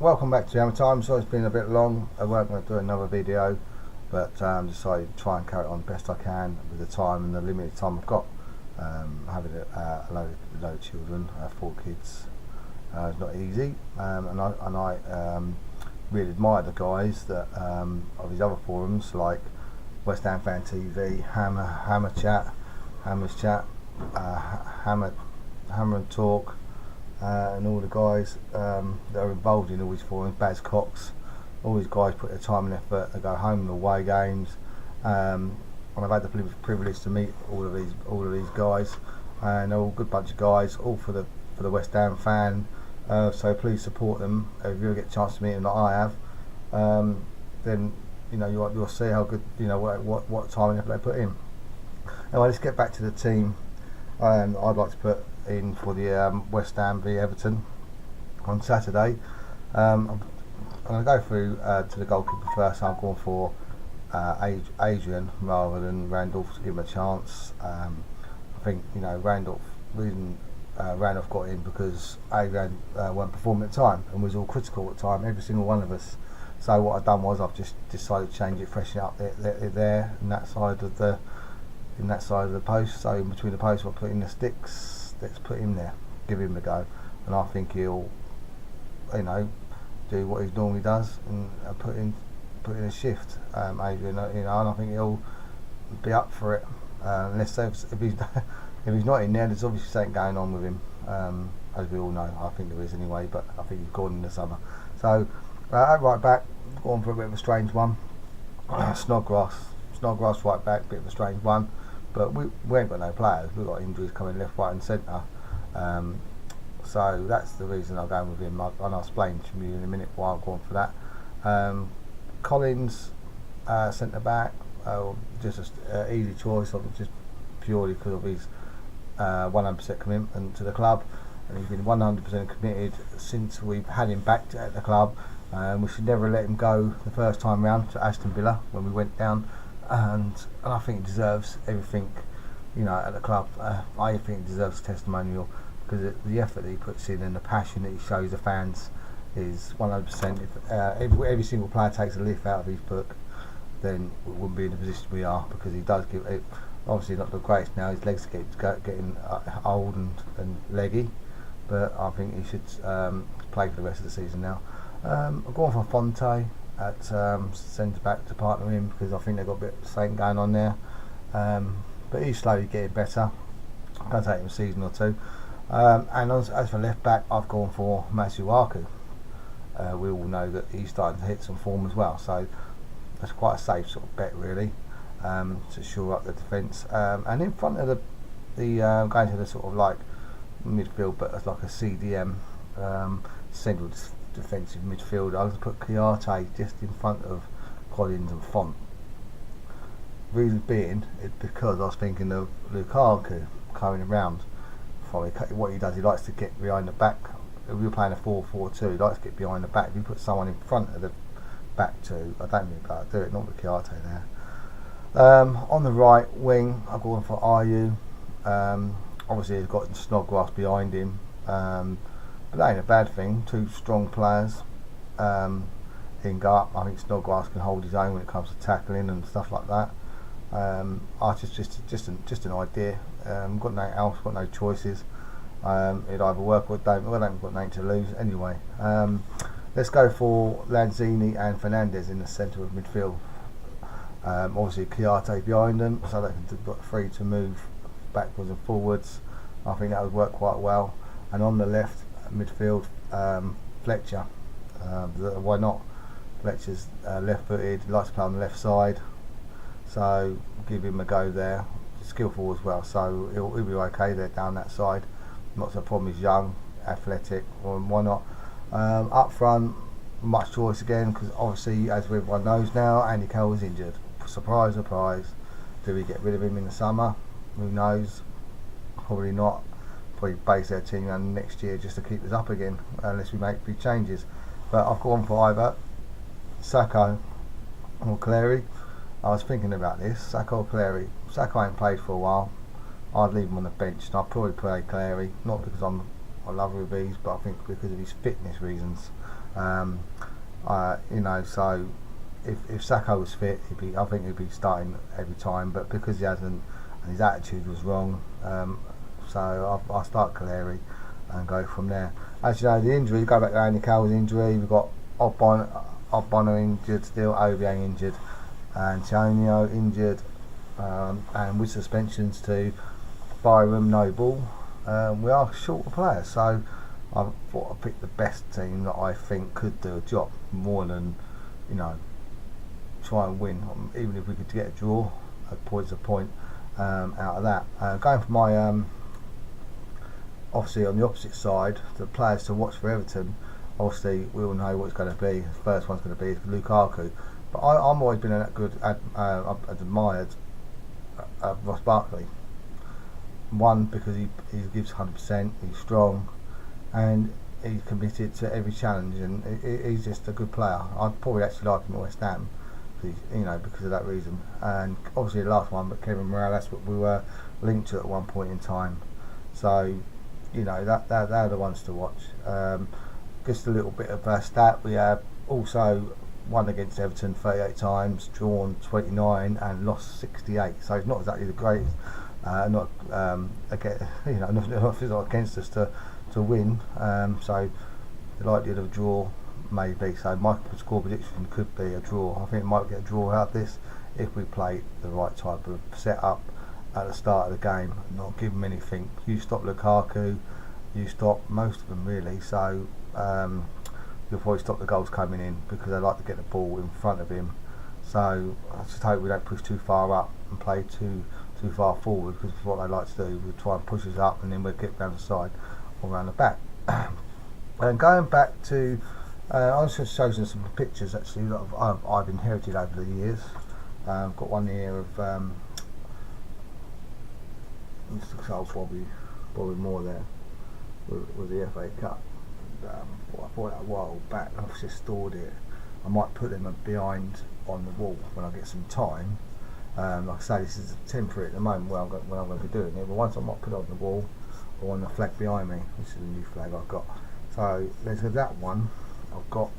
Welcome back to Hammer Time. So it's been a bit long. I weren't going to do another video, but decided to try and carry it on best I can with the time and the limited time I've got. Having a load of children, 4 kids, it's not easy, and I really admire the guys that of these other forums like West Ham Fan TV, Hammer Chat, Hammer's Chat, Hammer and Talk. And all the guys that are involved in all these forums, Baz Cox, all these guys put their time and effort. They go home and away games, and I've had the privilege to meet all of these guys, and they're all a good bunch of guys, all for the West Ham fan. So please support them if you ever get a chance to meet them, like I have. Then you'll see how good what time and effort they put in. Anyway, let's get back to the team. I'd like to put in for the West Ham v Everton on Saturday. I'm going to go through to the goalkeeper first. I'm going for Adrian rather than Randolph to give him a chance. I think Randolph got in because Adrian weren't performing at the time and was all critical at the time, every single one of us. So what I've done was I've just decided to change it, freshen it up there in that side of the post. So in between the posts, we'll put in the sticks. Let's put him there, give him a go, and I think he'll, do what he normally does and put in a shift. Adrian, and I think he'll be up for it. Unless if he's not in there, there's obviously something going on with him, as we all know. I think there is anyway, but I think he's gone in the summer. So at right back, going for a bit of a strange one. Snodgrass right back, bit of a strange one. But we ain't got no players. We've got injuries coming left, right and centre. So that's the reason I'm going with him. And I'll explain to you in a minute why I'm going for that. Collins, centre back, just an easy choice, just purely because of his 100% commitment to the club. And he's been 100% committed since we've had him back at the club. We should never let him go the first time round to Aston Villa when we went down. And I think he deserves everything, at the club. I think he deserves a testimonial because the effort that he puts in and the passion that he shows the fans is 100%. If every single player takes a leaf out of his book, then we wouldn't be in the position we are, because he does give it. Obviously not the greatest now, his legs getting old and leggy, but I think he should play for the rest of the season now. I'm going for Fonte at centre back to partner him, because I think they've got a bit of something going on there, but he's slowly getting better. Going to take him a season or two. And as for left back, I've gone for Masuaku. We all know that he's starting to hit some form as well, so that's quite a safe sort of bet really, to shore up the defence. And in front of the going to the sort of like midfield, but it's like a CDM, central defensive midfielder. I was put Chiarte just in front of Collins and Font. Reason being is because I was thinking of Lukaku coming around. What he does, he likes to get behind the back. If we were playing a 4-4-2, he likes to get behind the back. If you put someone in front of the back two, I don't think he'll be able to do it, not with Chiarte there. On the right wing, I'm going for Ayew. Obviously he's got Snodgrass behind him, but that ain't a bad thing. Two strong players. He can go up. I think Snodgrass can hold his own when it comes to tackling and stuff like that. Just an idea. Got no else, got no choices. It either work or don't. Well, I haven't got nothing to lose anyway. Let's go for Lanzini and Fernandez in the centre of midfield. Obviously Chiarte behind them, so they can get free to move backwards and forwards. I think that would work quite well. And on the left midfield, Fletcher. Why not? Fletcher's left-footed, likes to play on the left side, so give him a go there. Skillful as well, so he'll be okay there down that side. Not so problem. He's young, athletic, or why not? Up front, much choice again, because obviously, as everyone knows now, Andy Carroll is injured. Surprise, surprise. Do we get rid of him in the summer? Who knows? Probably not. Probably base their team around next year just to keep us up again, unless we make big changes. But I've gone for either Sacco or Cleary. I was thinking about this. Sacco or Cleary. Sacco ain't played for a while. I'd leave him on the bench, and I'd probably play Cleary, not because I'm a lover of these, but I think because of his fitness reasons. So if Sacco was fit, I think he'd be starting every time. But because he hasn't, and his attitude was wrong, so I'll start Caleri and go from there. As you know, the injury, go back to Andy Carroll's injury. We've got Ogbonna injured still, Obiang injured, Antonio injured, and with suspensions to Byram, Noble, we are short of players. So I thought I'd pick the best team that I think could do a job more than, try and win. Even if we could get a draw, a point's a point out of that. Going for my obviously on the opposite side, the players to watch for Everton. Obviously, we all know what it's going to be. The first one's going to be Lukaku, but I've always been I've admired Ross Barkley. One, because he gives 100%, he's strong, and he's committed to every challenge, and he's just a good player. I'd probably actually like him at West Ham, because of that reason. And obviously the last one, but Kevin Morale, that's what we were linked to at one point in time. So, they're the ones to watch. Just a little bit of a stat, we have also won against Everton 38 times, drawn 29 and lost 68, so it's not exactly the greatest, not against us to win, so the likelihood of a draw maybe, so my score prediction could be a draw. I think it might get a draw out of this if we play the right type of setup at the start of the game, not give them anything. You stop Lukaku, you stop most of them really, so you'll probably stop the goals coming in because they like to get the ball in front of him. So I just hope we don't push too far up and play too far forward, because what they like to do, we'll try and push us up and then we'll get down the side or around the back. And going back to, I was just showing some pictures actually that I've inherited over the years. I've got one here of Mr. Bobby Moore there with the FA Cup. I bought that a while back. I've just stored it. I might put them behind on the wall when I get some time. Like I say, this is temporary at the moment when I'm going to be doing it, but once I might put it on the wall or on the flag behind me, which is a new flag I've got. So there's that one I've got.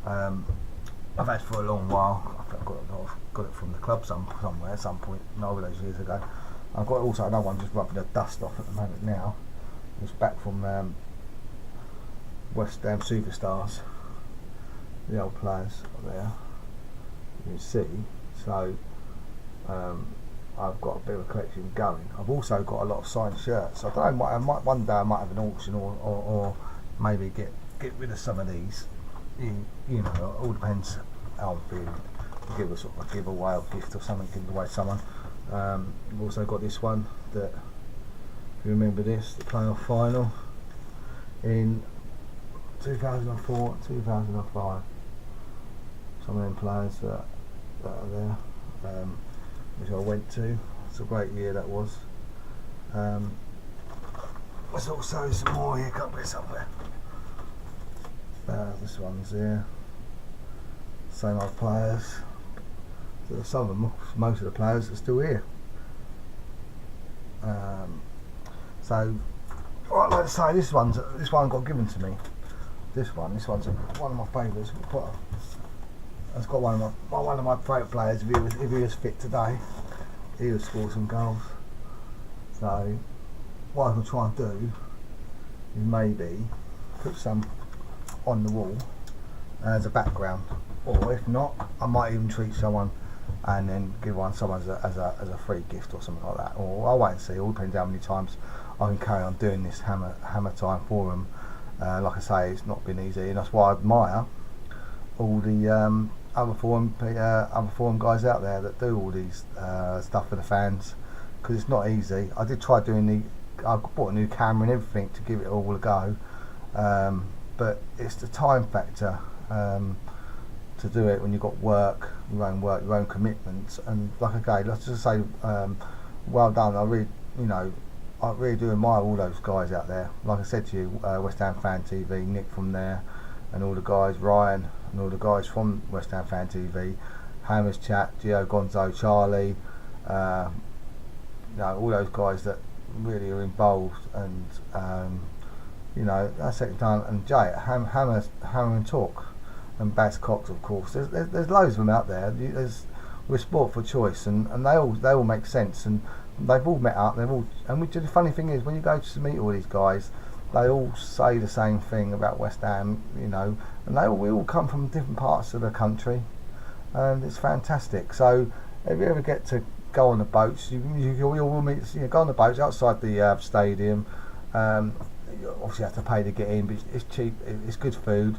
I've had for a long while. I think I've got it from the club somewhere at some point, over those years ago. I've got also another one just rubbing the dust off at the moment now. It's back from West Ham Superstars, the old players there, you can see. So I've got a bit of a collection going. I've also got a lot of signed shirts. I don't know, one day I might have an auction or maybe get rid of some of these. It all depends how I'm feeling. Give a sort of a giveaway or gift or something, give away to someone. We've also got this one that, if you remember this, the playoff final in 2004, 2005. Some of them players that are there, which I went to. It's a great year that was. There's also some more here, can't be somewhere. This one's here. Same old players. So some of them, most of the players are still here. So, what I'd like to say, this one got given to me. This one's one of my favourites. It's got one of my favourite players. If he was fit today, he would score some goals. So, what I'm going to try and do is maybe put some on the wall as a background, or if not, I might even treat someone and then give someone as a free gift or something like that. Or I'll wait and see. All depends how many times I can carry on doing this hammer time for them. Like I say, it's not been easy, and that's why I admire all the other forum guys out there that do all these stuff for the fans, because it's not easy. I did try doing I bought a new camera and everything to give it all a go, but it's the time factor to do it when you've got work, your own commitments. And like, okay, let's just say, well done. I really do admire all those guys out there. Like I said to you, West Ham Fan TV, Nick from there, and all the guys, Ryan, and all the guys from West Ham Fan TV, Hammers Chat, Gio, Gonzo, Charlie, all those guys that really are involved and That's second time, and Jay, Hammer and Talk, and Baz Cox, of course. There's loads of them out there. We're sport for choice, and they all make sense, and they've all met up. The funny thing is, when you go to meet all these guys, they all say the same thing about West Ham, and we all come from different parts of the country, and it's fantastic. So if you ever get to go on the boats, you will meet. Go on the boats outside the stadium. You obviously have to pay to get in, but it's cheap. It's good food,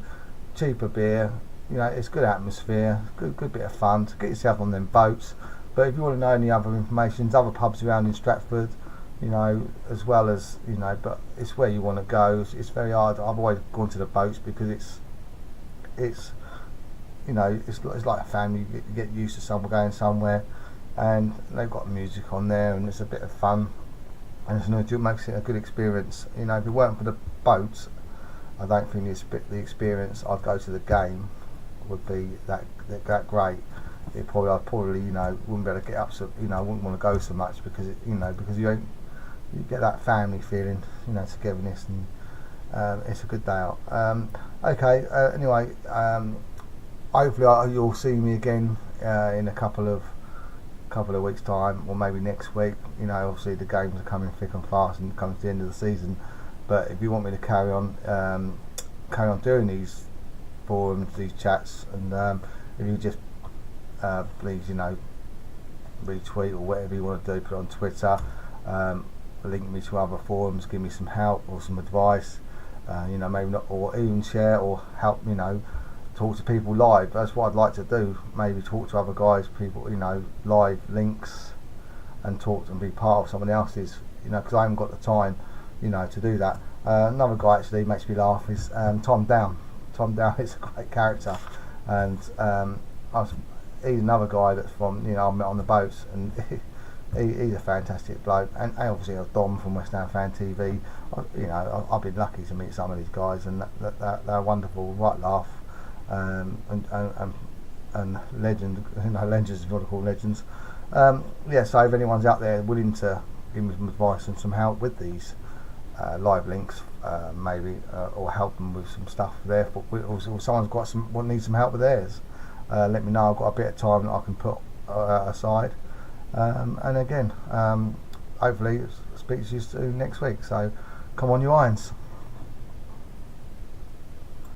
cheaper beer. It's good atmosphere, good bit of fun to get yourself on them boats. But if you want to know any other information, there's other pubs around in Stratford, as well as but it's where you want to go. It's very hard. I've always gone to the boats because it's like a family. You get used to someone going somewhere, and they've got music on there, and it's a bit of fun, and it makes it a good experience. If it weren't for the boats, I don't think the experience I'd go to the game would be that great. I'd probably wouldn't be able to get up, so I wouldn't want to go so much because you get that family feeling, togetherness, and it's a good day out. Anyway, hopefully you'll see me again in a couple of weeks' time, or maybe next week. Obviously the games are coming thick and fast, and coming to the end of the season. But if you want me to carry on doing these forums, these chats, and if you just please, retweet or whatever you want to do, put it on Twitter, link me to other forums, give me some help or some advice, maybe not, or even share or help, talk to people live. That's what I'd like to do. Maybe talk to other guys, people, live links, and talk and be part of someone else's, because I haven't got the time, to do that. Another guy actually makes me laugh is Tom Down. Tom Down is a great character, and he's another guy that's from I met on the boats, and he's a fantastic bloke. And obviously Dom from West Ham Fan TV. I've been lucky to meet some of these guys, and they're wonderful, right laugh, and legend, legends is what I call legends. So if anyone's out there willing to give me some advice and some help with these live links, maybe, or help them with some stuff there, or someone's got needs some help with theirs, let me know. I've got a bit of time that I can put aside, and again, hopefully speak to you soon next week. So come on, you irons.